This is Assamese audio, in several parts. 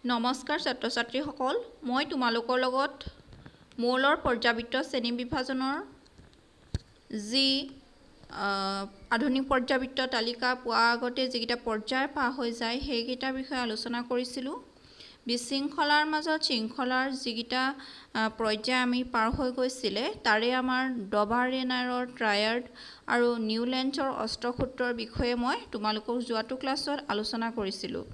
নমস্কাৰ ছাত্ৰ ছাত্ৰীসকল, মই তোমালোকৰ লগত মৌলৰ পৰ্যাবৃত্ত শ্ৰেণী বিভাজনৰ যি আধুনিক পৰ্যাবৃত্ত তালিকা পোৱাৰ আগতে যিকেইটা পৰ্যায় পাৰ হৈ যায় সেইকেইটাৰ বিষয়ে আলোচনা কৰিছিলোঁ। বিশৃংখলাৰ মাজত শৃংখলাৰ যিকেইটা পৰ্যায় আমি পাৰ হৈ গৈছিলে তাৰে আমাৰ ডবাৰেনাৰৰ ট্ৰায়াড আৰু নিউলেঞ্চৰ অষ্টসূত্ৰৰ বিষয়ে মই তোমালোকক যোৱাটো ক্লাছত আলোচনা কৰিছিলোঁ।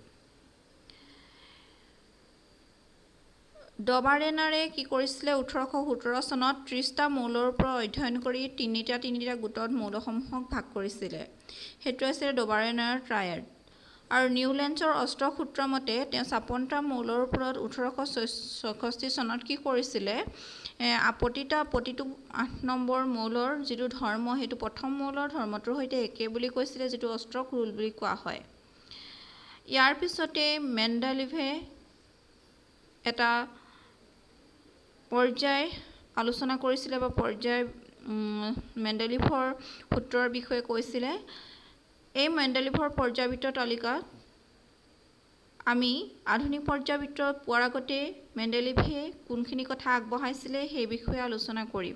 ডবাৰেনাৰে কি কৰিছিলে 1817 চনত 30টা মৌলৰ ওপৰত অধ্যয়ন কৰি তিনিটা গোটত মৌলসমূহক ভাগ কৰিছিলে। সেইটো আছিল ডবাৰেনাৰৰ ট্ৰায়াড। আৰু নিউলেঞ্চৰ অষ্টসূত্ৰ মতে তেওঁ 56টা মৌলৰ ওপৰত 1866 চনত কি কৰিছিলে প্ৰতিটো 8 নম্বৰ মৌলৰ যিটো ধৰ্ম সেইটো প্ৰথম মৌলৰ ধৰ্মটোৰ সৈতে একে বুলি কৈছিলে, যিটো অষ্ট্ৰক ৰুল বুলি কোৱা হয়। ইয়াৰ পিছতে মেণ্ডেলিভে এটা পৰ্যায় আলোচনা কৰিছিলে বা মেণ্ডেলিভৰ সূত্ৰৰ বিষয়ে কৈছিলে। এই মেণ্ডেলিভৰ পৰ্যাবৃত্ত তালিকাত আমি আধুনিক পৰ্যাবৃত্ত পোৱাৰ আগতে মেণ্ডেলিভে কোনখিনি কথা আগবঢ়াইছিলে সেই বিষয়ে আলোচনা কৰিম।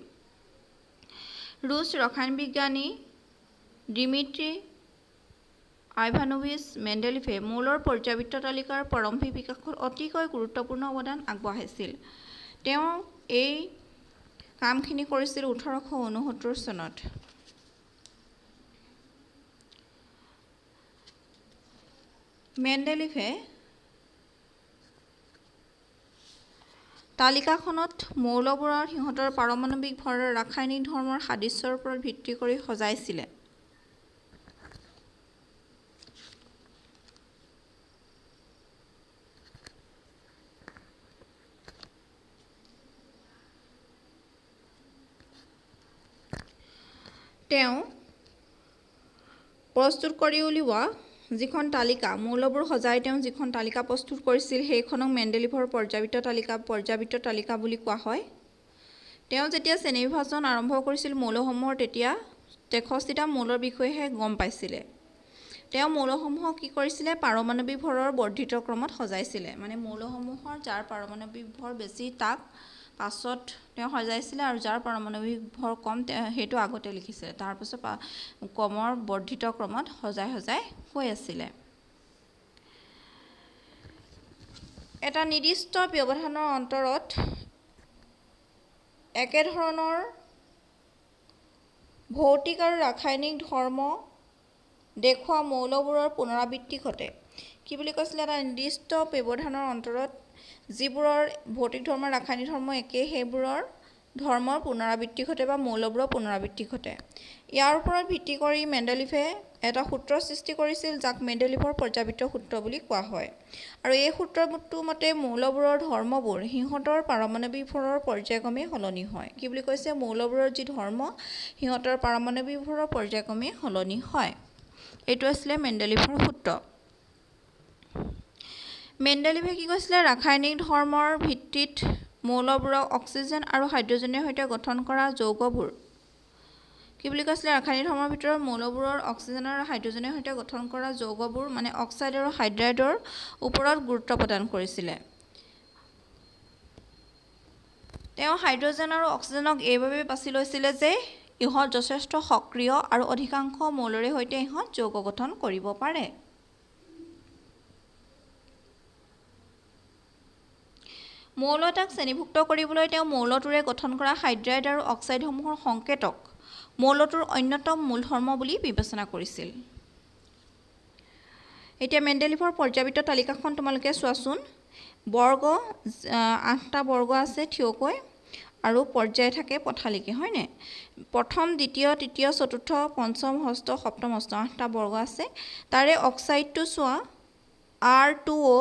ৰুছ ৰসায়ন বিজ্ঞানী ডিমিত্ৰি আইভানোভিচ মেণ্ডেলিভে মৌলৰ পৰ্যাবৃত্ত তালিকাৰ প্ৰাৰম্ভিক বিকাশত অতিকৈ গুৰুত্বপূৰ্ণ অৱদান আগবঢ়াইছিল। তেওঁ এই কামখিনি কৰিছিল 1869 চনত। মেণ্ডেলিভে তালিকাখনত মৌলবোৰৰ সিহঁতৰ পাৰমাণৱিক ভৰৰ ৰাসায়নিক ধৰ্মৰ সাদৃশ্যৰ ওপৰত ভিত্তি কৰি সজাইছিলে। তেওঁ প্ৰস্তুত কৰি উলিওৱা যিখন তালিকা মৌলবোৰ সজাই তেওঁ যিখন তালিকা প্ৰস্তুত কৰিছিল সেইখনক মেণ্ডেলিভৰ পৰ্যাবৃত্ত তালিকা বুলি কোৱা হয়। তেওঁ যেতিয়া শ্ৰেণী বিভাজন আৰম্ভ কৰিছিল মৌলসমূহৰ তেতিয়া 63টা মৌলৰ বিষয়েহে গম পাইছিলে। তেওঁ মৌলসমূহক কি কৰিছিলে পাৰমাণৱিক ভৰৰ বৰ্ধিত ক্ৰমত সজাইছিলে। মানে মৌলসমূহৰ যাৰ পাৰমাণৱিক ভৰ বেছি তাক পাছত তেওঁ সজাইছিলে আৰু যাৰ পাৰমাণৱিক ভৰ কম সেইটো আগতে লিখিছিলে। তাৰপিছত কমৰ বৰ্ধিত ক্ৰমত সজাই গৈ আছিলে। এটা নিৰ্দিষ্ট ব্যৱধানৰ অন্তৰত একেধৰণৰ ভৌতিক আৰু ৰাসায়নিক ধৰ্ম দেখুওৱা মৌলবোৰৰ পুনৰাবৃত্তি ঘটে। কি বুলি কৈছিলে এটা নিৰ্দিষ্ট ব্যৱধানৰ অন্তৰত যিবোৰৰ ভৌতিক ধৰ্ম ৰাসায়নিক ধৰ্ম একে সেইবোৰৰ ধৰ্মৰ পুনৰাবৃত্তি ঘটে বা মৌলবোৰৰ পুনৰাবৃত্তি ঘটে। ইয়াৰ ওপৰত ভিত্তি কৰি মেণ্ডেলিভে এটা সূত্ৰ সৃষ্টি কৰিছিল যাক মেণ্ডেলিভৰ পৰ্যাবৃত্ত সূত্ৰ বুলি কোৱা হয়। আৰু এই সূত্ৰটো মতে মৌলবোৰৰ ধৰ্মবোৰ সিহঁতৰ পাৰমাণৱিক ভৰৰ পৰ্যায়ক্ৰমে সলনি হয়। কি বুলি কৈছে মৌলবোৰৰ যি ধৰ্ম সিহঁতৰ পাৰমাণৱিক ভৰৰ পৰ্যায়ক্ৰমে সলনি হয়। এইটো আছিলে মেণ্ডেলিভৰ সূত্ৰ। মেণ্ডেলিভে কি কৈছিলে ৰাসায়নিক ধৰ্মৰ ভিত্তিত মৌলবোৰক অক্সিজেন আৰু হাইড্ৰজেনৰ সৈতে গঠন কৰা যৌগবোৰ কি বুলি কৈছিলে ৰাসায়নিক ধৰ্মৰ ভিতৰত মৌলবোৰৰ অক্সিজেন আৰু হাইড্ৰজেনৰ সৈতে গঠন কৰা যৌগবোৰ মানে অক্সাইড আৰু হাইড্ৰাইডৰ ওপৰত গুৰুত্ব প্ৰদান কৰিছিলে। তেওঁ হাইড্ৰজেন আৰু অক্সিজেনক এইবাবে বাছি লৈছিলে যে ইহঁত যথেষ্ট সক্ৰিয় আৰু অধিকাংশ মৌলৰে সৈতে ইহঁত যৌগ গঠন কৰিব পাৰে। মৌল এটাক শ্ৰেণীভুক্ত কৰিবলৈ তেওঁ মৌলটোৰে গঠন কৰা হাইড্ৰাইড আৰু অক্সাইডসমূহৰ সংকেতক মৌলটোৰ অন্যতম মূল ধৰ্ম বুলি বিবেচনা কৰিছিল। এতিয়া মেণ্ডেলিভৰ পৰ্যাবৃত্ত তালিকাখন তোমালোকে চোৱাচোন। 8টা বৰ্গ আছে থিয়কৈ আৰু পৰ্যায় থাকে পথালিকে, হয়নে? প্ৰথম দ্বিতীয় তৃতীয় চতুৰ্থ পঞ্চম ষষ্ঠ সপ্তম অষ্টম 8টা বৰ্গ আছে। তাৰে অক্সাইডটো চোৱা R2O,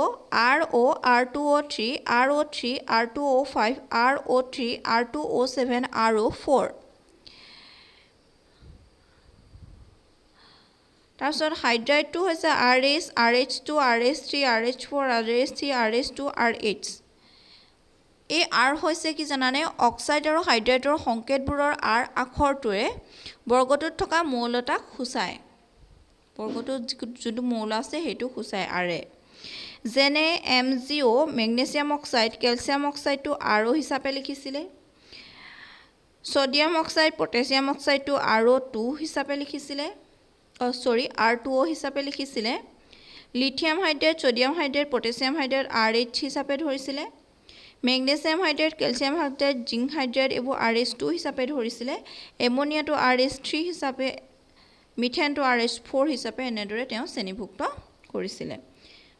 RO, R2O3, RO3, R2O5, RO3, R2O7, RO4। তাৰপিছত হাইড্ৰাইডটো হৈছে RH, RH2, RH3, RH4, RH3, RH2, RH। এই R হৈছে কি জানানে অক্সাইড আৰু হাইড্ৰাইডৰ সংকেতবোৰৰ R আখৰটোৱে বৰ্গটোত থকা মৌল এটাক সূচায়। বৰ্গটোত যোনটো মৌল আছে সেইটো সূচায় আৰে। যেনে MgO মেগনেছিয়াম অক্সাইড কেলছিয়াম অক্সাইডটো RO হিচাপে লিখিছিলে সোডিয়াম অক্সাইড পটাছিয়াম অক্সাইডটো RO2 হিচাপে লিখিছিলে R2O হিচাপে লিখিছিলে lithium hydrate sodium hydrate potassium hydrate RH হিচাপে ধৰিছিলে magnesium hydrate calcium hydrate zinc hydrate এইবোৰ RH2 হিচাপে ধৰিছিলে এমোনিয়াটো RH3 হিচাপে মিথেনটো RH4 হিচাপে এনেদৰে তেওঁ শ্ৰেণীভুক্ত কৰিছিলে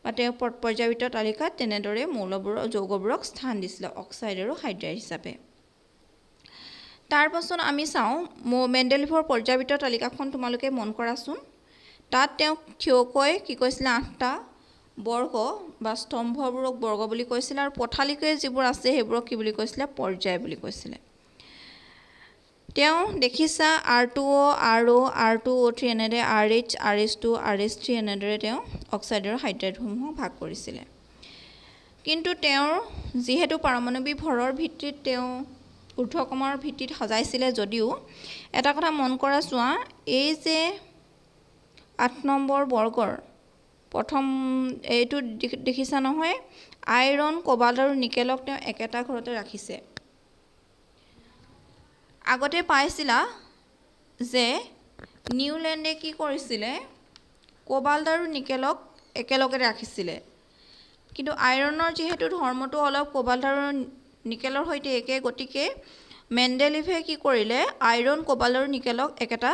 বা তেওঁ পৰ্যায়বৃত্ত তালিকাত তেনেদৰে মৌলবোৰৰ যৌগবোৰক স্থান দিছিলে অক্সাইড আৰু হাইড্ৰাইড হিচাপে তাৰ পাছত আমি চাওঁ মেণ্ডেলিভৰ পৰ্যায়বৃত্ত তালিকাখন তোমালোকে মন কৰাচোন তাত তেওঁ থিয়কৈ কি কৈছিলে 8টা বৰ্গ বা স্তম্ভবোৰক বৰ্গ বুলি কৈছিল আৰু পথালিকৈ যিবোৰ আছে সেইবোৰক কি বুলি কৈছিলে পৰ্যায় বুলি কৈছিলে তেওঁ দেখিছা R2O RO R2O3 এনেদৰে RH RH2 RH3 এনেদৰে তেওঁ অক্সাইড আৰু হাইড্ৰাইডসমূহক ভাগ কৰিছিলে কিন্তু তেওঁৰ যিহেতু পাৰমাণৱিক ভৰৰ ভিত্তিত তেওঁ ঊৰ্ধ্বক্ৰমৰ ভিত্তিত সজাইছিলে যদিও এটা কথা মন কৰা চোৱা এই যে 8 নম্বৰ বৰ্গৰ প্ৰথম এইটো দেখিছা নহয় আইৰণ কোবাল্ট আৰু নিকেলক তেওঁ একেটা ঘৰতে ৰাখিছে আগতে পাইছিলা যে নিউল্যান্ডে কি কৰিছিলে কোবাল্ট আৰু নিকেলক একেলগে ৰাখিছিলে কিন্তু আইৰণৰ যেহেতু ধৰ্মটো অলপ কোবাল্ট আৰু নিকেলৰ সৈতে একে গতিকে মেণ্ডেলিভে কি কৰিলে আইৰণ কোবাল্ট আৰু নিকেলক একেটা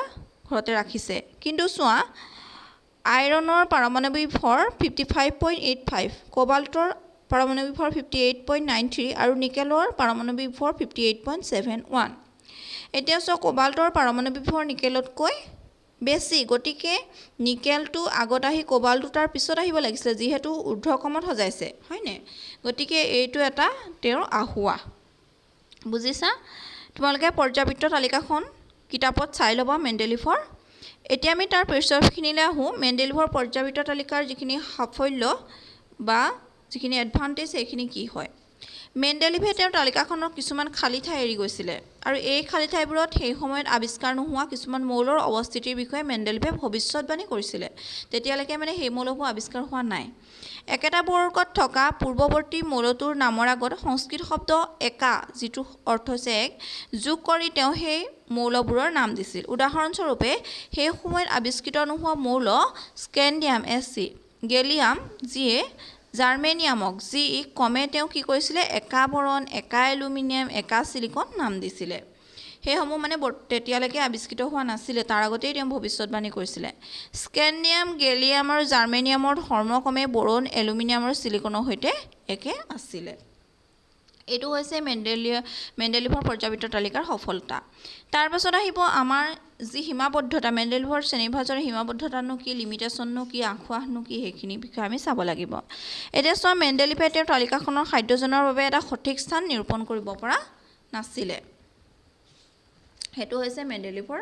ঘৰতে ৰাখিছে কিন্তু চোৱা আইৰণৰ পাৰমাণৱিক ভৰ 55.85 কোবাল্টৰ পাৰমাণৱিক ভৰ 58.93 আৰু নিকেলৰ পাৰমাণৱিক ভৰ 58.71 এতিয়া চোৱা কোবাল্টৰ পাৰমাণৱিক ভৰ নিকেলতকৈ বেছি গতিকে নিকেলটো আগত আহি কোবাল্টটো তাৰ পিছত আহিব লাগিছিল যিহেতু ঊৰ্ধ্বক্ৰমত সজাইছে হয়নে গতিকে এইটো এটা তেওঁৰ আহুৱা বুজিছা তোমালোকে পৰ্যায়বৃত্ত তালিকাখন কিতাপত চাই ল'বা মেণ্ডেলিভৰ এতিয়া আমি তাৰ পৰিচয়খিনিলৈ আহোঁ মেণ্ডেলিভৰ পৰ্যায়বৃত্ত তালিকাৰ যিখিনি সাফল্য বা যিখিনি এডভান্টেজ সেইখিনি কি হয় মেণ্ডেলিভে তেওঁৰ তালিকাখনৰ কিছুমান খালী ঠাই এৰি গৈছিলে আৰু এই খালী ঠাইবোৰত সেই সময়ত আৱিষ্কাৰ নোহোৱা কিছুমান মৌলৰ অৱস্থিতিৰ বিষয়ে মেণ্ডেলিভে ভৱিষ্যতবাণী কৰিছিলে তেতিয়ালৈকে মানে সেই মৌলবোৰ আৱিষ্কাৰ হোৱা নাই একেটা বৰ্গত থকা পূৰ্বৱৰ্তী মৌলটোৰ নামৰ আগত সংস্কৃত শব্দ একা যিটো অৰ্থ হৈছে এক যোগ কৰি তেওঁ সেই মৌলবোৰৰ নাম দিছিল উদাহৰণস্বৰূপে সেই সময়ত আৱিষ্কৃত নোহোৱা মৌল স্কেণ্ডিয়াম Sc গেলিয়াম যিয়ে জাৰ্মেনিয়ামক যি কমে তেওঁ কি কৰিছিলে একা বৰণ একা এলুমিনিয়াম একা সিলিকন নাম দিছিলে সেইসমূহ মানে তেতিয়ালৈকে আৱিষ্কৃত হোৱা নাছিলে তাৰ আগতেই তেওঁ ভৱিষ্যতবাণী কৰিছিলে স্কেণ্ডিয়াম গেলিয়াম আৰু জাৰ্মেনিয়ামৰ ধৰ্ম ক্ৰমে বৰণ এলুমিনিয়াম আৰু সিলিকনৰ সৈতে একে আছিলে এইটো হৈছে মেণ্ডেলিভৰ পৰ্যায়বৃত্ত তালিকাৰ সফলতা তাৰ পাছত আহিব আমাৰ যি সীমাবদ্ধতা মেণ্ডেলিভৰ শ্ৰেণীবিভাজনৰ সীমাবদ্ধতানো কি লিমিটেশননো কি আঁসোৱাহনো কি সেইখিনি বিষয়ে আমি চাব লাগিব এতিয়া চোৱা মেণ্ডেলিভে তেওঁৰ তালিকাখনৰ খাদ্যজনৰ বাবে এটা সঠিক স্থান নিৰূপণ কৰিব পৰা নাছিলে সেইটো হৈছে মেণ্ডেলিভৰ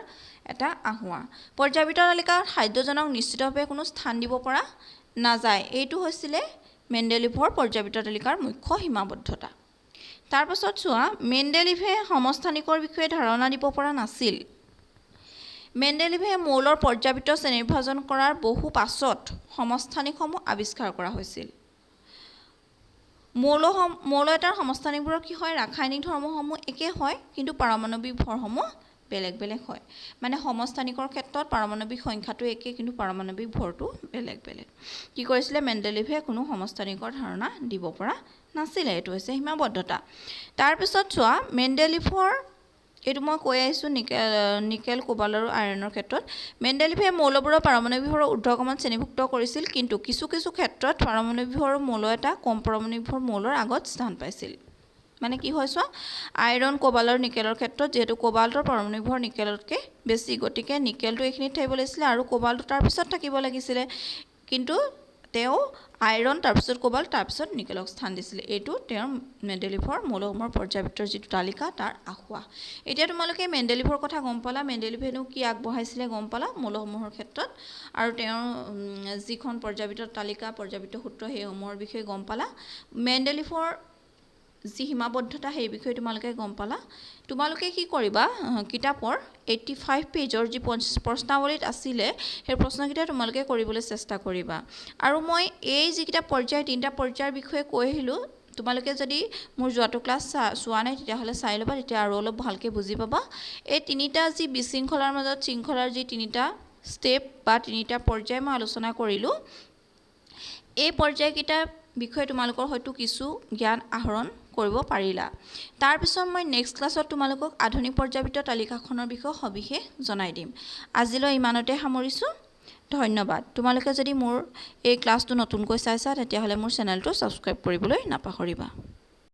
এটা আহুৱা পৰ্যায়বৃত্ত তালিকাত খাদ্যজনক নিশ্চিতভাৱে কোনো স্থান দিব পৰা নাযায় এইটো হৈছিলে মেণ্ডেলিভৰ পৰ্যায়বৃত্ত তালিকাৰ মুখ্য সীমাবদ্ধতা তাৰ পাছত চোৱা মেণ্ডেলিভে সমস্থানিকৰ বিষয়ে ধাৰণা দিব পৰা নাছিল মেণ্ডেলিভে মৌলৰ পৰ্যায়বৃত্ত শ্ৰেণীবিভাজন কৰাৰ বহু পাছত সমস্থানিকসমূহ আৱিষ্কাৰ কৰা হৈছিল মৌল এটাৰ সমস্থানিকবোৰৰ কি হয় ৰাসায়নিক ধৰ্মসমূহ একে হয় কিন্তু পাৰমাণৱিক ভৰসমূহ বেলেগ বেলেগ হয় মানে সমস্থানিকৰ ক্ষেত্ৰত পাৰমাণৱিক সংখ্যাটো একে কিন্তু পাৰমাণৱিক ভৰটো বেলেগ বেলেগ কি কৰিছিলে মেণ্ডেলিভে কোনো সমস্থানিকৰ ধাৰণা দিব পৰা নাছিলে এইটো হৈছে সীমাবদ্ধতা তাৰ পিছত চোৱা মেণ্ডেলিভৰ এইটো মই কৈ আহিছোঁ নিকেল কোবাল্ট আৰু আইৰণৰ ক্ষেত্ৰত মেণ্ডেলিভে মৌলবোৰৰ পাৰমাণৱিক ভৰৰ ঊৰ্ধ্বক্ৰমত শ্ৰেণীভুক্ত কৰিছিল কিন্তু কিছু ক্ষেত্ৰত পাৰমাণৱিক ভৰৰ মৌল এটা কম পাৰমাণৱিক ভৰ মৌলৰ আগত স্থান পাইছিল মানে কি হয় চোৱা আইৰণ কোবাল্ট আৰু নিকেলৰ ক্ষেত্ৰত যেহেতু কোবাল্টৰ পাৰমাণৱিক ভৰ নিকেলতকৈ বেছি গতিকে নিকেলটো এইখিনিত থাকিব লাগিছিলে আৰু কোবাল্টটো তাৰ পিছত থাকিব লাগিছিলে কিন্তু তেওঁ আইৰণ তাৰপিছত কোবাল্ট তাৰপিছত নিকেলক স্থান দিছিলে এইটো তেওঁৰ মেণ্ডেলিভৰ মৌলসমূহৰ পৰ্যায়বৃত্তৰ যিটো তালিকা তাৰ আখুৱা এতিয়া তোমালোকে মেণ্ডেলিভৰ কথা গম পালা মেণ্ডেলিভেনো কি আগবঢ়াইছিলে গম পালা মৌলসমূহৰ ক্ষেত্ৰত আৰু তেওঁৰ যিখন পৰ্যায়বৃত্ত তালিকা পৰ্যায়বৃত্ত সূত্ৰ সেইসমূহৰ বিষয়ে গম পালা মেণ্ডেলিভৰ যি সীমাবদ্ধতা সেই বিষয়ে তোমালোকে গম পালা তোমালোকে কি কৰিবা কিতাপৰ 85 পেজৰ যি প্ৰশ্নাৱলীত আছিলে সেই প্ৰশ্নকেইটা তোমালোকে কৰিবলৈ চেষ্টা কৰিবা আৰু মই এই যিকেইটা পৰ্যায় তিনিটা পৰ্যায়ৰ বিষয়ে কৈ আহিলোঁ তোমালোকে যদি মোৰ যোৱাটো ক্লাছ চোৱা নাই তেতিয়াহ'লে চাই ল'বা তেতিয়া আৰু অলপ ভালকৈ বুজি পাবা এই তিনিটা যি বিশৃংখলাৰ মাজত শৃংখলাৰ যি তিনিটা ষ্টেপ বা তিনিটা পৰ্যায় মই আলোচনা কৰিলোঁ এই পৰ্যায়কেইটাৰ বিষয়ে তোমালোকৰ হয়তো কিছু জ্ঞান আহৰণ কৰিব পাৰিলা তাৰপিছত মই নেক্সট ক্লাছত তোমালোকক আধুনিক পৰ্যায়বৃত্ত তালিকাখনৰ বিষয়ে সবিশেষ জনাই দিম আজিলৈ ইমানতে সামৰিছোঁ ধন্যবাদ তোমালোকে যদি মোৰ এই ক্লাছটো নতুনকৈ চাইছা তেতিয়াহ'লে মোৰ চেনেলটো ছাবস্ক্ৰাইব কৰিবলৈ নাপাহৰিবা